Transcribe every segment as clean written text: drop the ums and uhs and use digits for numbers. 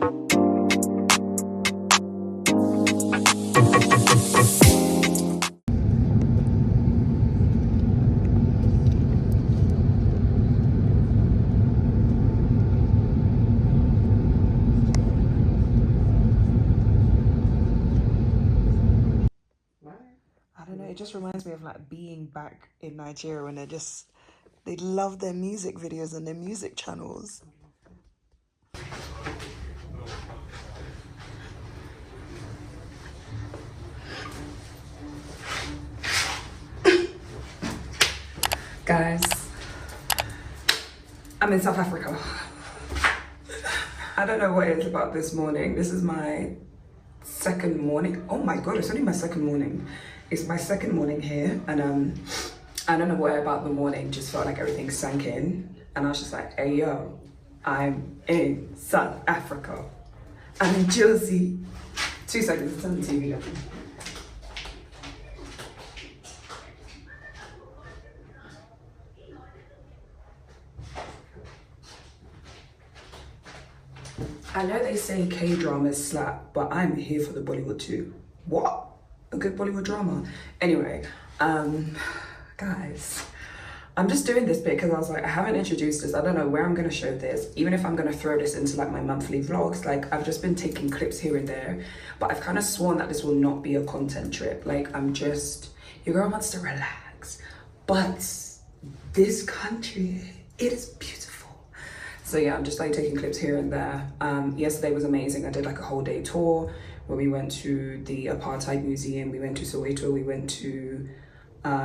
I don't know, it just reminds me of like being back in Nigeria when they love their music videos and their music channels. Guys, I'm in South Africa. I don't know what it is about this morning. This is my second morning. Oh my God, it's only my second morning. It's my second morning here, and I don't know what about the morning, just felt like everything sank in, and I was just like, hey yo, I'm in South Africa. I'm in Jersey. 2 seconds, turn the TV on. I know they say K-dramas slap, but I'm here for the Bollywood too. What? A good Bollywood drama? Anyway, guys, I'm just doing this bit because I was like, I haven't introduced this. I don't know where I'm going to show this, even if I'm going to throw this into like my monthly vlogs. Like, I've just been taking clips here and there, but I've kind of sworn that this will not be a content trip. Like, your girl wants to relax, but this country, it is beautiful. So yeah, I'm just like taking clips here and there. Yesterday was amazing. I did like a whole day tour where we went to the Apartheid Museum, we went to Soweto, we went to why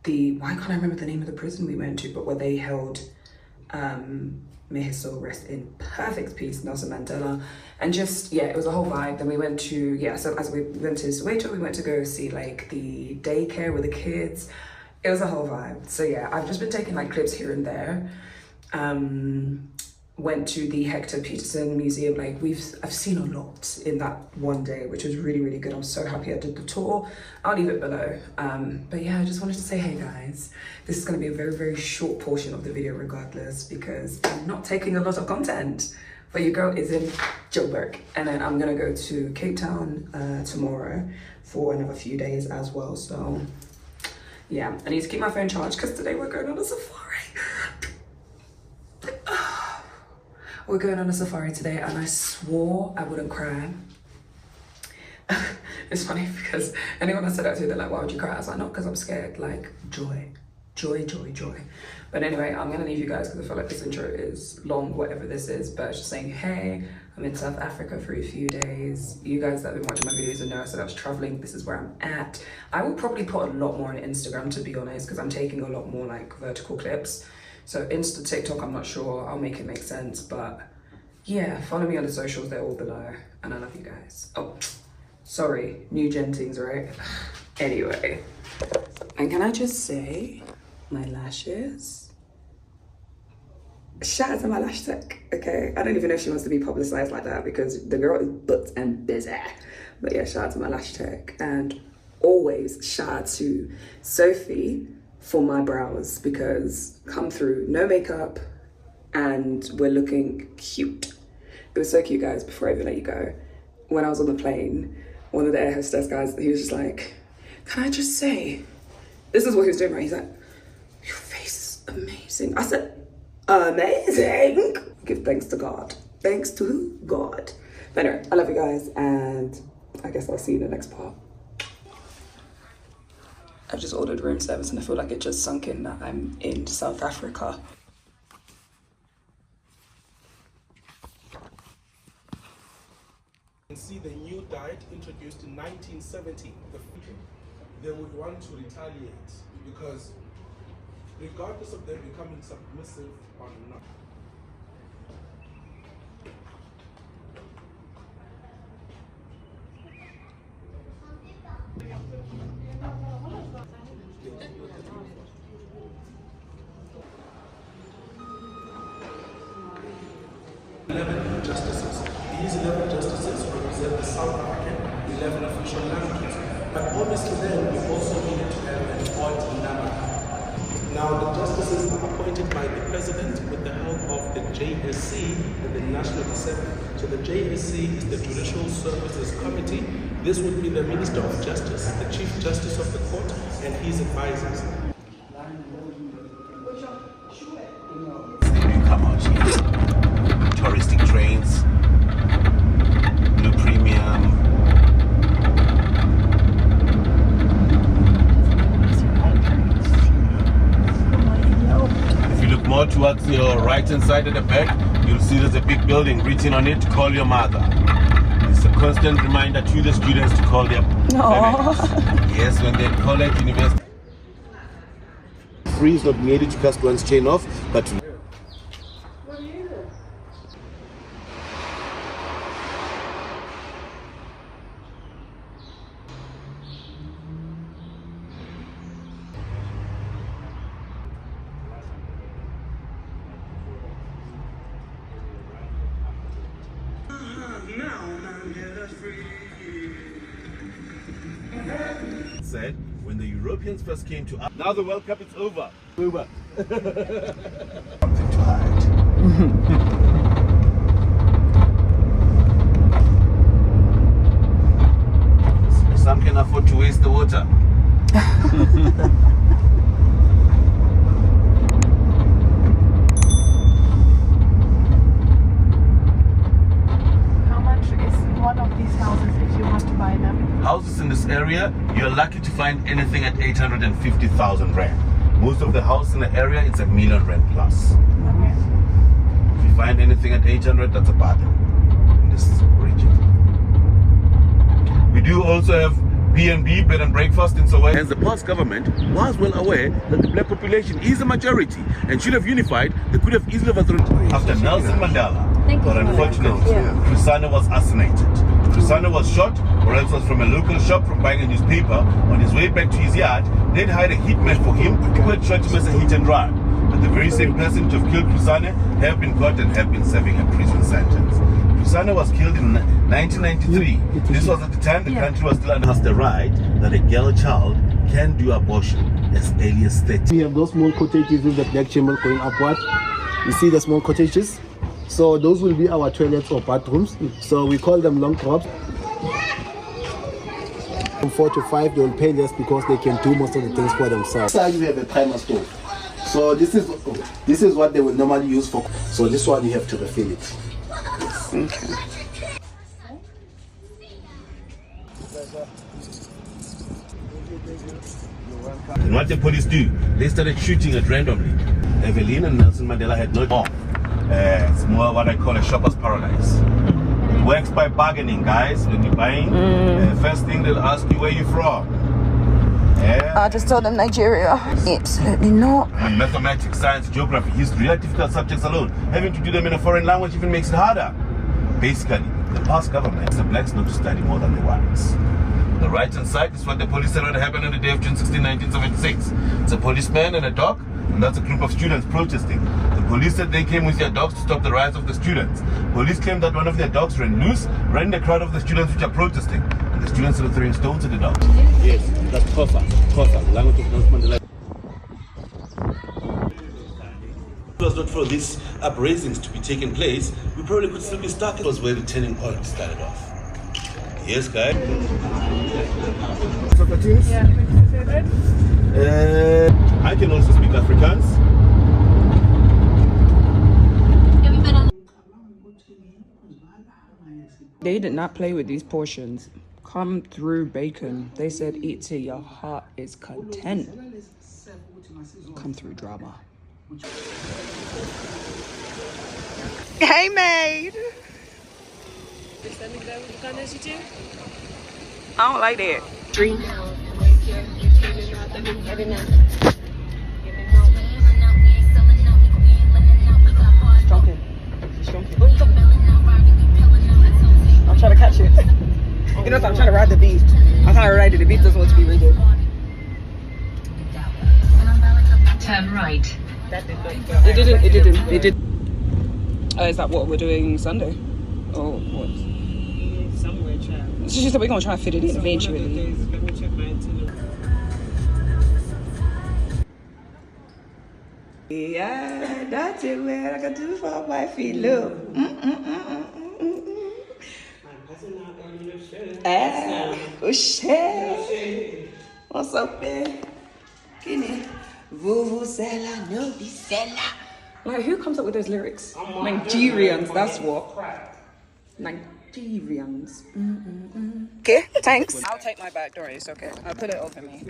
can't I remember the name of the prison we went to, but where they held, may his soul rest in perfect peace, Nelson Mandela. And just, yeah, it was a whole vibe. Then we went to, so as we went to Soweto, we went to go see like the daycare with the kids. It was a whole vibe. So yeah, I've just been taking like clips here and there. Went to the Hector Peterson Museum. Like, I've seen a lot in that one day, which was really, really good. I'm so happy I did the tour. I'll leave it below. But yeah, I just wanted to say, hey guys, this is going to be a very, very short portion of the video regardless, because I'm not taking a lot of content. But your girl is in Joburg, and then I'm going to go to Cape Town tomorrow for another few days as well. So yeah, I need to keep my phone charged because today we're going on a safari. We're going on a safari today, and I swore I wouldn't cry. It's funny because anyone I said that to, they're like, why would you cry? I was like, not because I'm scared, like joy. Joy, joy, joy. But anyway, I'm gonna leave you guys because I feel like this intro is long, whatever this is, but just saying, hey, I'm in South Africa for a few days. You guys that have been watching my videos and know I said I was traveling, this is where I'm at. I will probably put a lot more on Instagram, to be honest, because I'm taking a lot more like vertical clips. So Insta, TikTok, I'm not sure. I'll make it make sense. But yeah, follow me on the socials. They're all below. And I love you guys. Oh, sorry. New gen things, right? Anyway. And can I just say, my lashes? Shout out to my lash tech, okay? I don't even know if she wants to be publicized like that because the girl is booked and busy. But yeah, shout out to my lash tech. And always shout out to Sophie for my brows, because come through, no makeup, and we're looking cute. It was so cute, guys. Before I even let you go, when I was on the plane, one of the air hostess guys, he was just like, can I just say, this is what he was doing, right? He's like, your face is amazing. I said, amazing. Give thanks to God. Thanks to who? God. But anyway, I love you guys, and I guess I'll see you in the next part. I've just ordered room service and I feel like it just sunk in that I'm in South Africa. And see the new diet introduced in 1970, they would want to retaliate because regardless of them becoming submissive or not. Justices. These 11 justices represent the South African 11 official languages, but obviously then we also needed to have an odd number. Now the justices are appointed by the president with the help of the JSC and the National Assembly. So the JSC is the Judicial Services Committee. This would be the Minister of Justice, the Chief Justice of the Court, and his advisors. You come out here. Touristic trains, Blue Premium. If you look more towards your right hand side at the back, you'll see there's a big building written on it, "Call your mother." It's a constant reminder to the students to call their parents. Yes, when they college, university. Free is not needed to cast one's chain off, but to said when the Europeans first came to us. Now the World Cup is over. Something to hide. Some can afford to waste the water. How much is one of these houses if you want to buy them? Houses in this area, you're lucky to find anything at 850,000 rand. Most of the houses in the area, it's R1 million plus. Okay. If you find anything at 800, that's a bargain in this region. We do also have B&B, bed and breakfast in Soweto. Hence, the past government was well aware that the black population is a majority and should have unified. They could have easily overthrown. After Nelson Mandela, but unfortunately, Kusana was assassinated. Kusana was shot, or else was from a local shop from buying a newspaper. On his way back to his yard, they'd hired a hitman for him who had tried to mess a hit and run. But the very same person to have killed Kusana have been caught and have been serving a prison sentence. Kusana was killed in 1993. This was at the time the country was still under the right that a girl child can do abortion as early as 30. We have those small cottages in the black chamber going upward. You see the small cottages? So those will be our toilets or bathrooms. So we call them long crops. From 4 to 5, they will pay less because they can do most of the things for themselves. Inside we have a primer stove. So this is what they will normally use for. So this one you have to refill it. Okay. And what the police do, they started shooting at randomly. Evelyn and Nelson Mandela had no more. It's more what I call a shopper's paradise. It works by bargaining, guys. When you're buying, first thing they'll ask you where you're from. Yeah. I just told them Nigeria. Absolutely not. And mathematics, science, geography, history, difficult subjects alone. Having to do them in a foreign language even makes it harder. Basically, the past government, the blacks not to study more than the whites. The right hand side is what the police said would happen on the day of June 16, 1976. It's a policeman and a dog, and that's a group of students protesting. The police said they came with their dogs to stop the riots of the students. Police claimed that one of their dogs ran loose, ran the crowd of the students which are protesting. And the students were throwing stones at the dogs. Yes, that's Xhosa, the language of Nelson Mandela. If it was not for these uprisings to be taken place, we probably could still be stuck. It was where the turning point started off. Yes, guys. Yeah, I can also speak Afrikaans. They did not play with these portions. Come through bacon. They said eat till your heart is content. Come through drama. Hey, maid. I don't like that. Drink. I'm trying to catch it. You know, I'm trying to ride the beat. I'm trying to ride it. The beat doesn't want to be rated. Turn right. It did. Is that what we're doing Sunday? Oh, what? Somewhere, child. She said we're going to try to fit it in eventually. Let me check my itinerary. Yeah, that's it, man. I can do for my feet. Look. Oh shit. What's up, man? Guinea. Vuvuzela, no bisela. Like, who comes up with those lyrics? Nigerians, that's what. Nigerians. Okay, thanks. I'll take my bag, Dory. It's okay. I'll put it over me.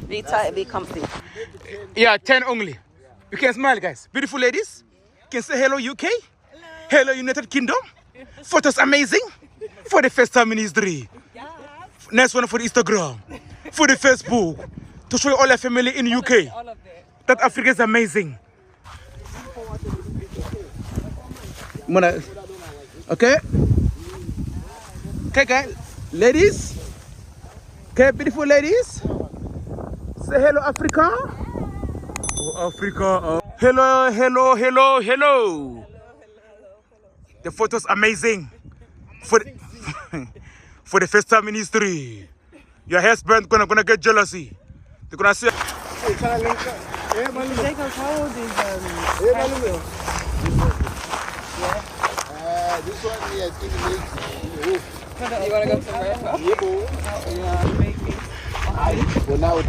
Be tight, be comfy. Yeah, 10 only. You can smile, guys. Beautiful ladies. You can say hello, UK. Hello, United Kingdom. Photos amazing. For the first time in history. Next one for the Instagram. For the Facebook. To show all your family in UK. That Africa is amazing. Okay? Okay, guys. Ladies. Okay, beautiful ladies. Say hello, Africa. Oh, Africa. Hello, hello, hello, hello. The photo's amazing. For the first time in history. Your husband gonna get jealousy. They're gonna say. Jacob, how old is This one here, I think You wanna go to America? Yeah, maybe. for now,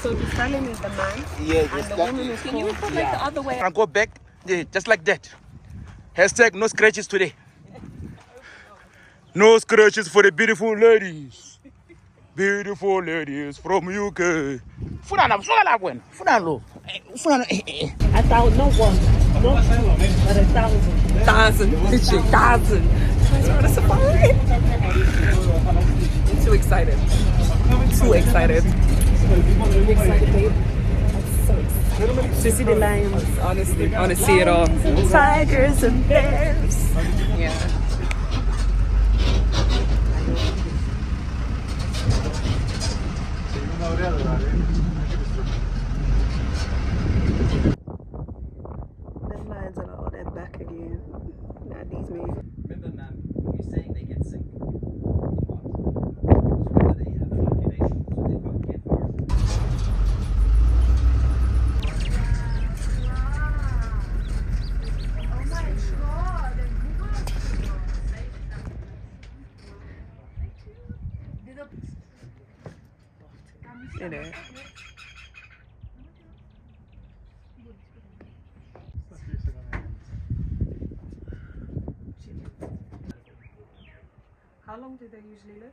So the stallion is the man, and the woman is Can you record like the other way? And go back, yeah, just like that. Hashtag no scratches today. No scratches for the beautiful ladies. Beautiful ladies from UK. Funalo. 1,000, not one, but 1,000. 1,000. Literally 1,000. Guys, we're on a safari. I'm too excited. Too excited. I'm excited, babe. I'm so excited. To see the lions, honestly. I want to see it all. Tigers and bears. Yeah. Them lions are all they're back again. Not these men. Remember, ma'am, you're saying they get sick. Remember, they have an occupation, so they can't get far. It is. How long do they usually live?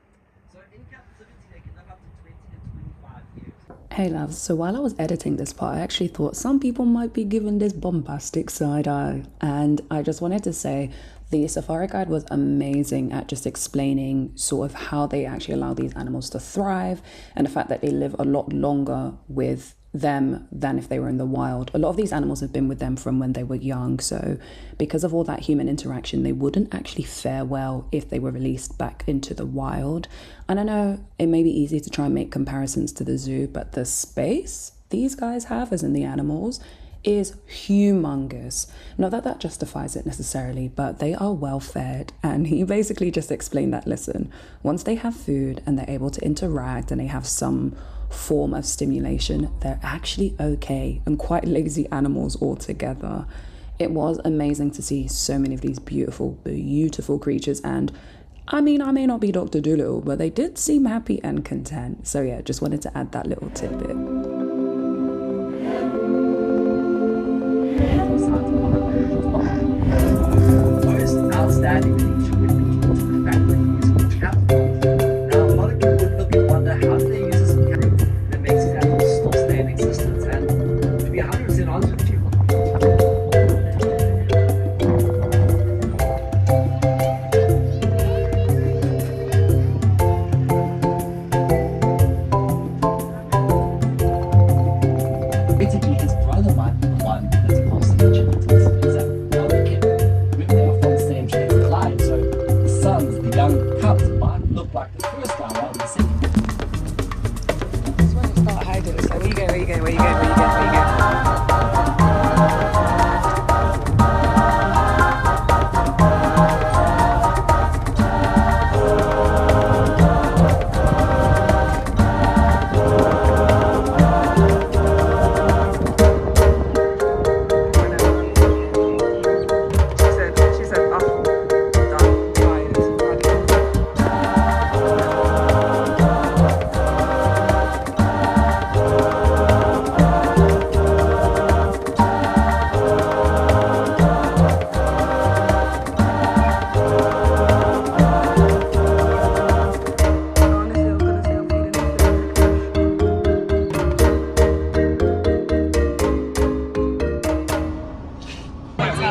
So in captivity, they can live up to 20 to 25 years. Hey loves, so while I was editing this part, I actually thought some people might be giving this bombastic side eye, and I just wanted to say the safari guide was amazing at just explaining sort of how they actually allow these animals to thrive, and the fact that they live a lot longer with them than if they were in the wild. A lot of these animals have been with them from when they were young, so because of all that human interaction, they wouldn't actually fare well if they were released back into the wild. And I know it may be easy to try and make comparisons to the zoo, but the space these guys have, as in the animals, is humongous. Not that that justifies it necessarily, but they are well fed. And he basically just explained that, listen, once they have food and they're able to interact and they have some form of stimulation, they're actually okay and quite lazy animals altogether. It was amazing to see so many of these beautiful creatures, and I mean, I may not be Dr. Dolittle, but they did seem happy and content. So yeah, just wanted to add that little tidbit. Most outstanding feature would be the fact that he uses capital. Now, a lot of people would look and wonder how do they use this capital that makes these animals still stay in existence. And to be 100% honest with you,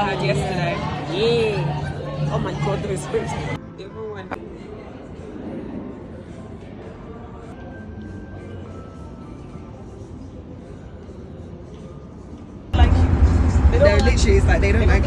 had yesterday. Yeah. Oh my god, those fish. Everyone. Like, They're literally, it's like they don't like.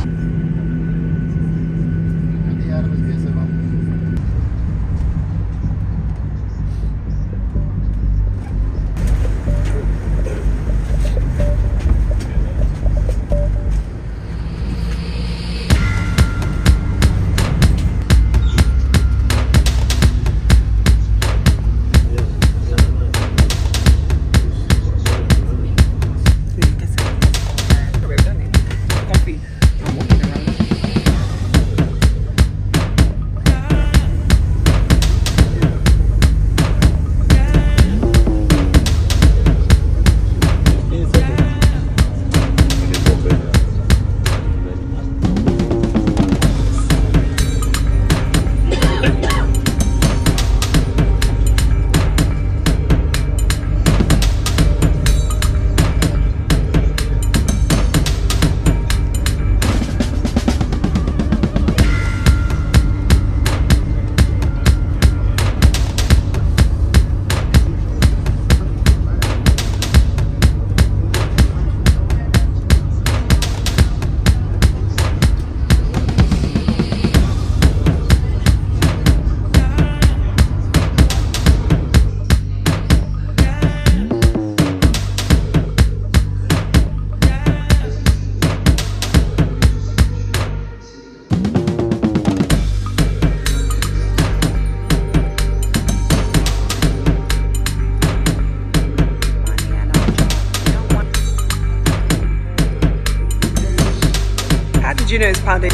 You know it's pounding.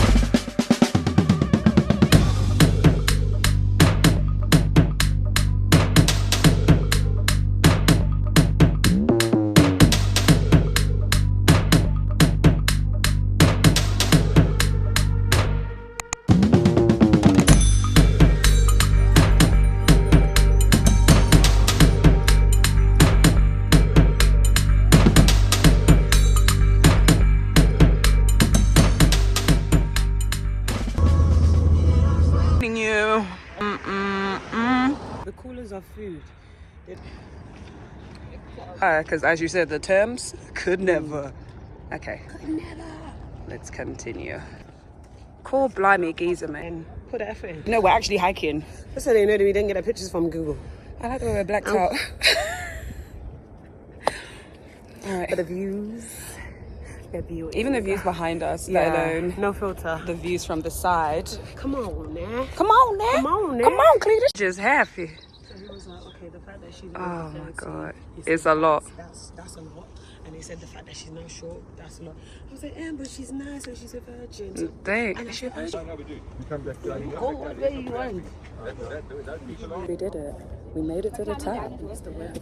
the coolers are food. Because as you said, the terms could never. Okay. Could never. Let's continue. Cool, blimey, geezer, man. Put the effort in. No, we're actually hiking. That's how they know that we didn't get our pictures from Google. I like the way we're blacked out. All right. But the views. Even the views behind us, yeah, let alone no filter. The views from the side. Come on, man. Come on, man. Come on, man. Come on, Cletus. Just happy. So he was like, okay, the fact that she's oh my god, it's a lot. That's a lot. And he said the fact that she's now short, that's a lot. I was like, but she's nice and she's a virgin. Thanks. And she's a virgin. Go where you want. We did it. We made it to the top.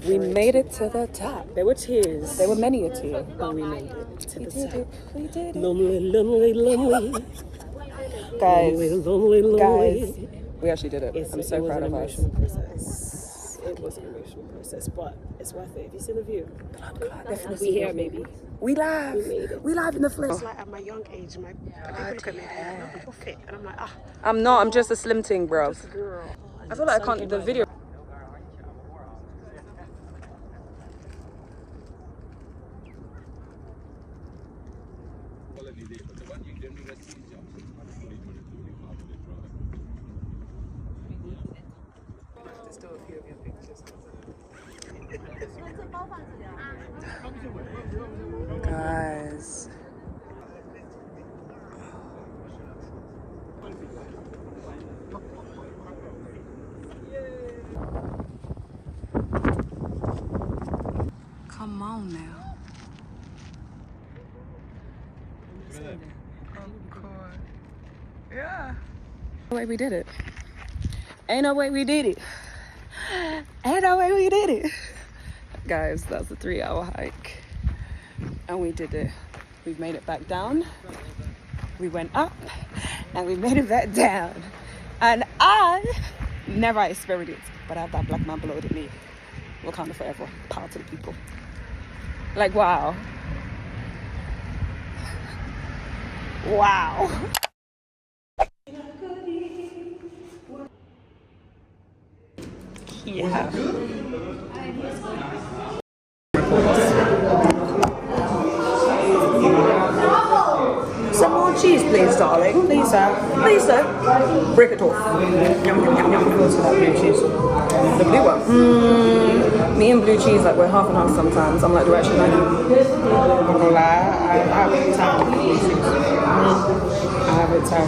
We made it to the top. There were tears. There were many a tear. But we made it to the top. We did it. Lonely, lonely, lonely. Guys, lonely, lonely. Guys, we actually did it. I'm so proud of us. It was an emotional process, but it's worth it. Have you seen the view? Definitely. We here, maybe. We live. We made it. We live in the flesh. It's like at my young age, people look at me and they're like, you're fit. And I'm like, ah. I'm not. I'm just a slim thing, bro. Just a girl. I feel like I can't. The video. Guys. Come on now. Yeah. No way we did it. Ain't no way we did it. Ain't no way we did it. Guys, that's a 3-hour hike. And we did it. We've made it back down. We went up and we made it back down. And I never experienced it, but I have that black man below me. Wakanda forever. Power to the people. Like, wow. Wow. Yeah. Some more cheese, please, darling. Please, sir. Please, sir. Break it off. Yum, yum, yum, yum. What's that blue cheese? The blue one. Me and blue cheese, like, we're half and half sometimes. I'm like, do I actually like it? I'm not gonna lie, I have a time with blue cheese. I have a time.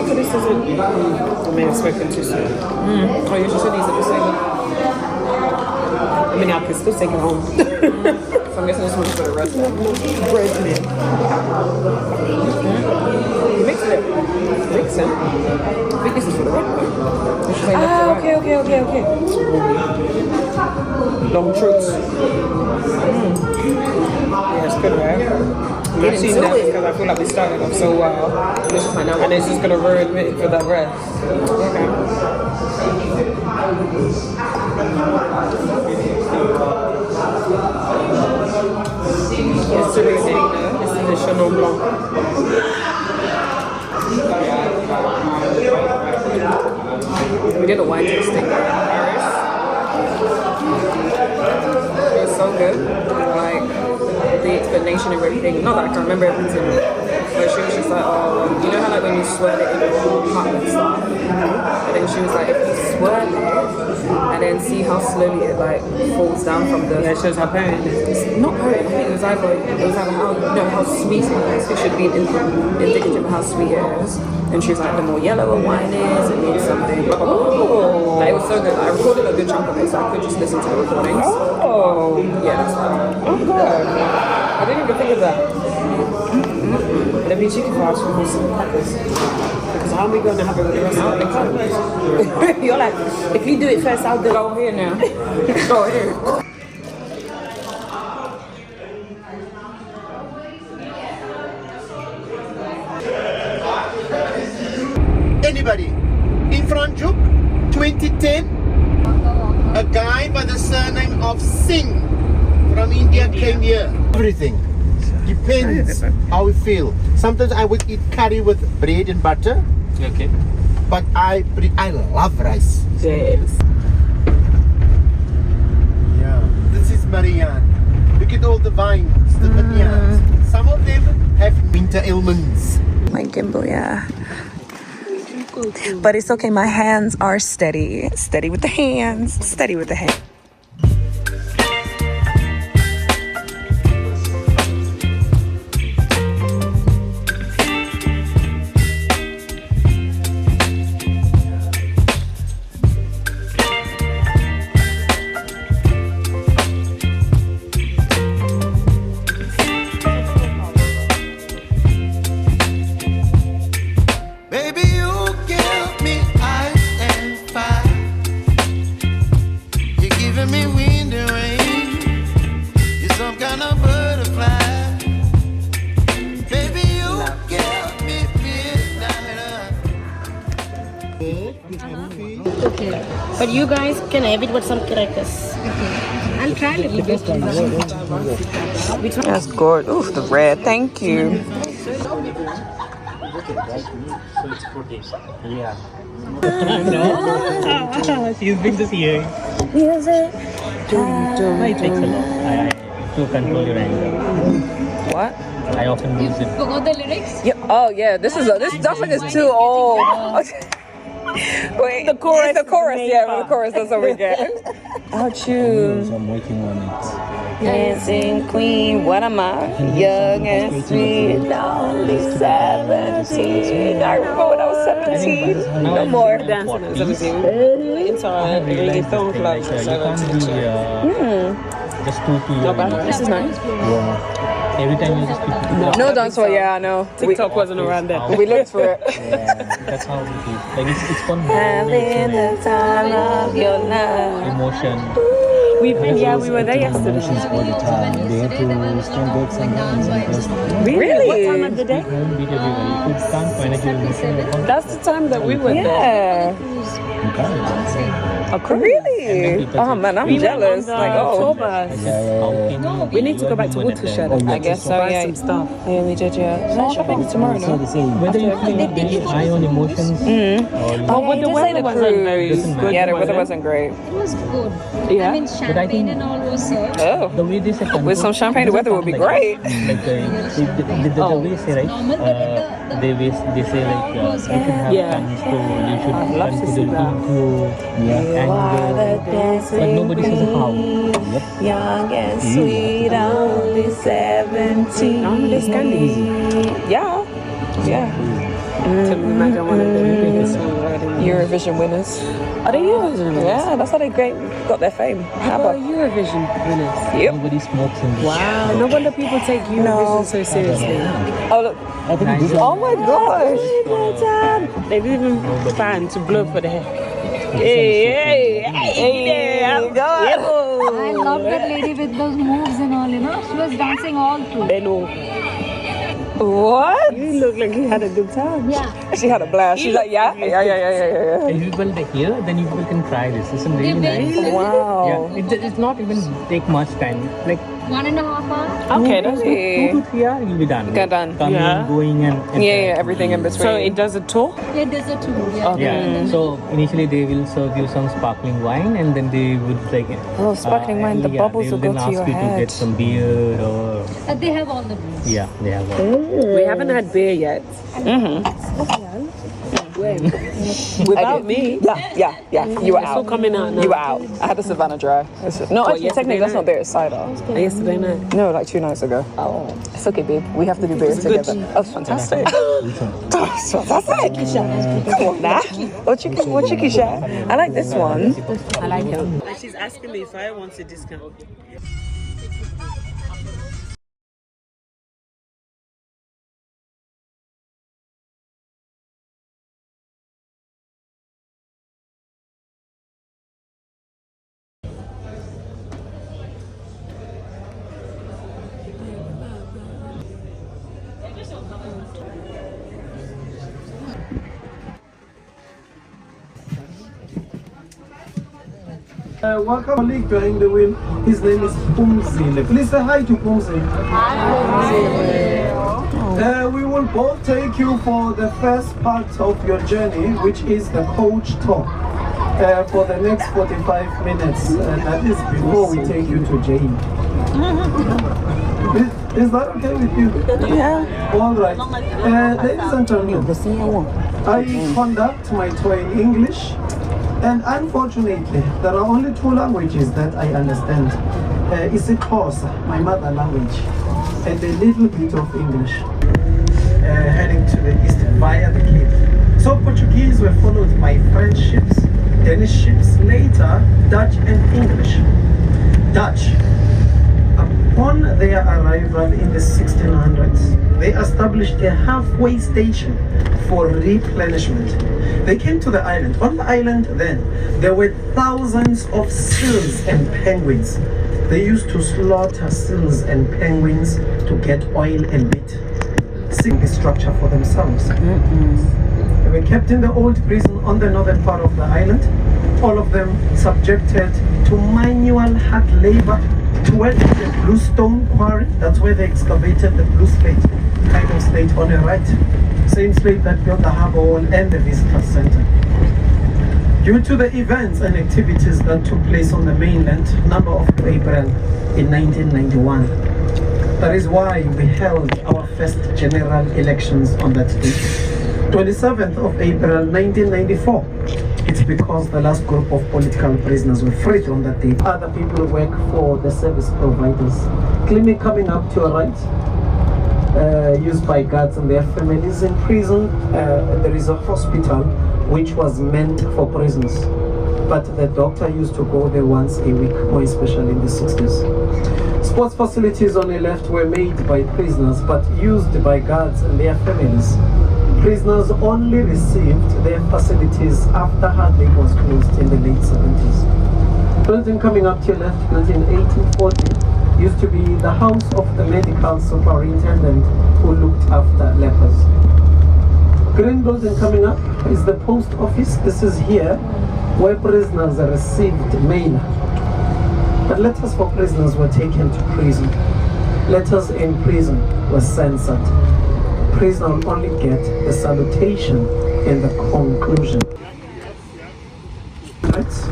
So this isn't. I may have spoken too soon. Oh, you just said these are the same. I mean, I can still take it home. So I'm guessing this one's for the rest of it. Bread meat. Mix it. Mix it. I think this is for the rest of it. Ah, okay. Long truths. Yeah, it's good, right? I'm not seeing that because I feel like we started off so well. And it's just going to ruin it for the rest. Okay. It's the Chenin Blanc. We did a wine tasting in Paris. It was so good. Like, the explanation of everything. Not that I can remember everything, but she was just like, oh, you know how like when you swirl it in your cup and stuff? And then she was like, if you swirl it and then see how slowly it like falls down from the... Yeah, it shows how potent it is. Not potent, I think it was either how, you know, how sweet it is. It should be indicative of how sweet it is. And she was like, the more yellow a wine is, it means something. Blah, blah, blah. Like, it was so good. I recorded a good chunk of it, so I could just listen to the recordings. Oh, yeah, that's fine. Oh, good. I didn't even think of that. It'd be cheeky for us to have some crackers. Because how are we going to have it with the rest of the crackers? You're like, if you do it first, I'll do it over here now. Go here. Anybody? In Franjuk, 2010, a guy by the surname of Singh from India came here. Everything depends how we feel. Sometimes I would eat curry with bread and butter. Okay. But I love rice. Yes. Yeah. This is Marianne. Look at all the vines, the vineyards. Some of them have winter ailments. My gimbal, yeah. But it's okay, my hands are steady. Steady with the hands. Steady with the hands. Okay, but you guys can have it with some crackers. Okay, I'll try a little bit. That's good. Ooh, the red. Thank you. Yeah. No. She's been this year. Music. It takes a lot. To control your anger. What? I often use it. Forgot the lyrics? Yeah. Oh yeah. This song is too old. Wait, the chorus. It's the chorus. Yeah, the chorus. That's what we get. I'll choose. I'm working on it. Dancing queen, what am I? Young and sweet, only 17. I remember when I was 17. No more. Dancing at 17. Inside, reggaeton clubs at 17. Just 2 p.m. This is nice. Yeah. Every time you just keep... No dance floor, yeah, I know. TikTok wasn't around then. We looked for it. Yeah, that's how it is. Like it's fun. Having the time of your life. Emotion. We were there yesterday. Emotions all the time. They have to stand back sometimes and just... Really? What time of the day? Beat everybody. You can't manage your emotion. That's the time that we were there. Yeah. You can't. Really? Oh man, I'm jealous. Like, oh. We need to go back to Watershed. I guess so. Buy some stuff. Yeah, we did. Yeah. So shopping tomorrow. No? Whether you feel very high on emotions. Oh, but the weather wasn't very good. Yeah, the weather wasn't great. It was good. Yeah. I mean, champagne and all was served. Oh. The way they say With some champagne, the weather would be great. Like the way say right. They say like you should have guns, so you should run to the but nobody says how. Young and sweet, only 17. Yeah. Imagine one of them Eurovision winners. Are they Eurovision winners? Yeah, that's how they got their fame. How about Eurovision winners? Yep. Nobody smokes in this. Wow, no wonder people take Eurovision so seriously. Oh look. Oh my gosh. They've even planned to blow for the hair. I loved that lady with those moves and all, you know. She was dancing all through. They know. What? You look like you had a good time. Yeah. She had a blast. She's like, yeah. If you build here, then you can try this. It's really nice. Wow. Yeah, it's not even take much time. Like 1.5 hours. Okay, that's 2 to 3 hours, you'll be done. Get done. Coming, going, and everything in between. So it does a tour? Yeah, there's a tour. Yeah. Yeah. So initially they will serve you some sparkling wine, and then they would like. Oh, sparkling wine! The bubbles will go to your head. To get some beer or. They have all the drinks. Yeah, they have all. We haven't had beer yet. Without me. Yeah. You were It's out. all coming out now. You were out. I had the Savannah Dry. No, actually, technically that's not beer. It's cider. Yesterday night. No, like 2 nights ago. Oh, it's okay, babe. We have to do beer together. That's fantastic. That's fantastic. Come on, now. What chicky share? I like this one. I like it. She's asking me if I want a discount. Welcome colleague behind the wheel. His name is Pumzile. Please say hi to Pumzile. Hi. We will both take you for the first part of your journey, which is the coach tour, for the next 45 minutes. That is before we take you to JE. Is that okay with you? Yeah. All right. Ladies and gentlemen, I conduct my tour in English. And unfortunately, there are only 2 languages that I understand. It's Xhosa, my mother language, and a little bit of English. Heading to the east via the Cape. So Portuguese were followed by French ships, Danish ships, later Dutch and English. Dutch, upon their arrival in the 1600s, they established a halfway station for replenishment. They came to the island. On the island then, there were thousands of seals and penguins. They used to slaughter seals and penguins to get oil and meat. Seeing the structure for themselves. They were kept in the old prison on the northern part of the island. All of them subjected to manual hard labor to work in the bluestone quarry. That's where they excavated the blue slate, kind of slate on the right. Same slate that built the harbour wall and the visitor center. Due to the events and activities that took place on the mainland, number of April in 1991. That is why we held our first general elections on that date. 27th of April 1994. It's because the last group of political prisoners were freed on that day. Other people work for the service providers. Clinic coming up to your right. Used by guards and their families in prison. There is a hospital which was meant for prisoners, but the doctor used to go there once a week, more especially in the 60s. Sports facilities on the left were made by prisoners but used by guards and their families. Prisoners only received their facilities after hard labor was closed in the late 70s. Building coming up to your left, built in 1840. Used to be the house of the medical superintendent who looked after lepers. Green building coming up is the post office. This is here where prisoners received mail. But letters for prisoners were taken to prison. Letters in prison were censored. Prisoner will only get the salutation in the conclusion.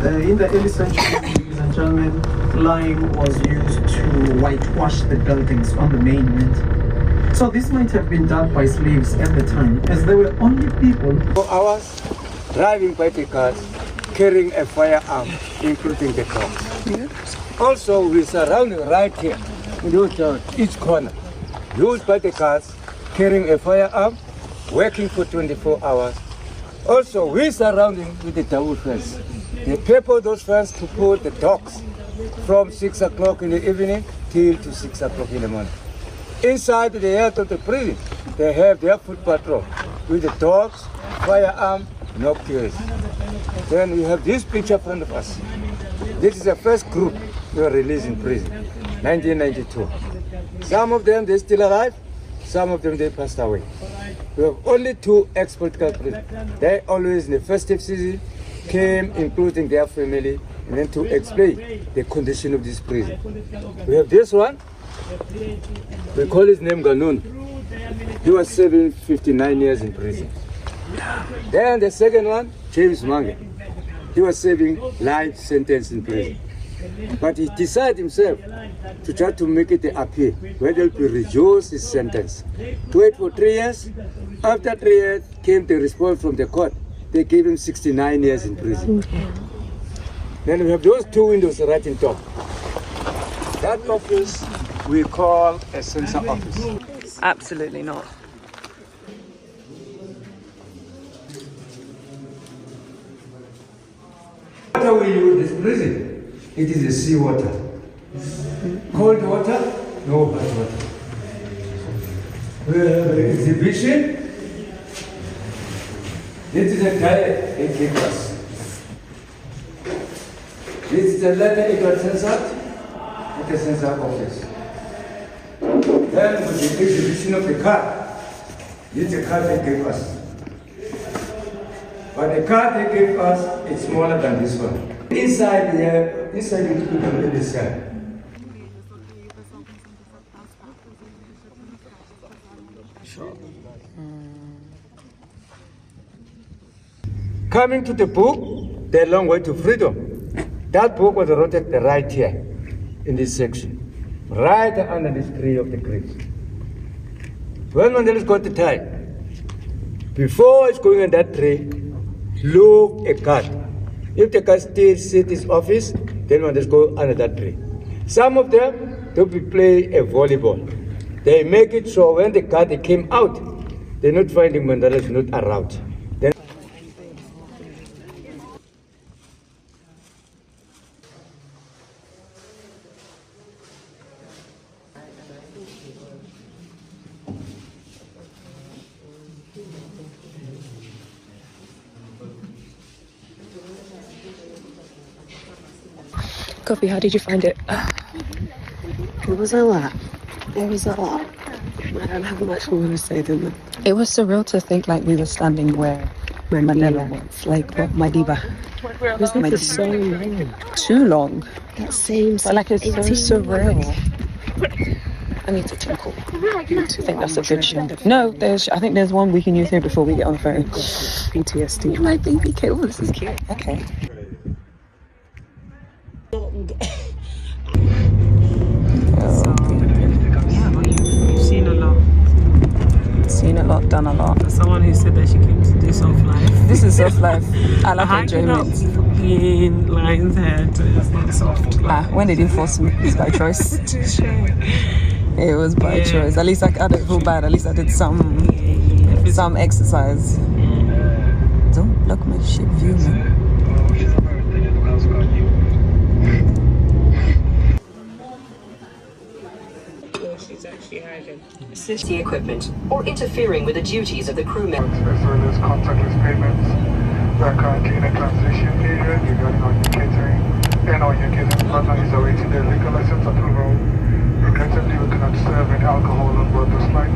In the early centuries, ladies and gentlemen, lime was used to whitewash the buildings on the mainland. So this might have been done by slaves at the time, as there were only people. For hours, driving by the cars, carrying a firearm, including the dogs. Also, we surrounding right here, in each corner, used by the cars, carrying a firearm, working for 24 hours. Also, we surrounding with the double fence. They pepper those fence to put the dogs from 6 o'clock in the evening till to 6 o'clock in the morning. Inside the yard of the prison, they have their foot patrol with the dogs, firearm, no cures. Then we have this picture in front of us. This is the first group we were released in prison, 1992. Some of them, they're still alive. Some of them, they passed away. We have only 2 ex-political prisoners. They always in the festive season came, including their family, and then to explain the condition of this prison. We have this one. We call his name Ganun. He was serving 59 years in prison. Then the second one, James Mange. He was serving life sentence in prison. But he decided himself to try to make it the appeal, where they'll be reduced his sentence. To wait for 3 years. After 3 years came the response from the court. They gave him 69 years in prison. Then we have those 2 windows right in top. That office we call a censor office. Absolutely not. Water we use this prison, it is a seawater. Cold water, no hot water. We have an exhibition. This is a diet they give us. This is the letter it was censored at the censor office. Then with the exhibition of the card, this is the card they gave us. But the card they gave us is smaller than this one. Inside here, inside you can read this side. Coming to the book, The Long Way to Freedom. That book was written right here, in this section, right under this tree of the grapes. When Mandela's got the time, before it's going on that tree, look a card. If the card still sits in his office, then Mandela's go under that tree. Some of them, they'll be playing a volleyball. They make it so when the card they came out, they're not finding Mandela's not around. Then Coffee, how did you find it? It was a lot. It was a lot. I don't have much more to say than that. It was surreal to think like we were standing where Mandela was, like Madiba. It was like for so long. Too long. That seems But like it's so surreal. I need to tinkle. I think that's a good show. No, I think there's one we can use here before we get on the phone. PTSD. My baby kid. Oh, this is cute. Okay. You've seen a lot. Seen a lot, done a lot. As someone who said that she came to do soft life. This is soft life. I like enjoyment. Being lion's head is not soft life. When they didn't force me, it's by choice. It was by choice. At least I didn't feel bad. At least I did some exercise. Don't block my ship view, man. Safety equipment or interfering with the duties of the crew members. As well as contactless payments. We are currently in a transition period regarding our new catering, and our new catering partner is awaiting their liquor license approval. Regrettably, we cannot serve any alcohol on board this flight.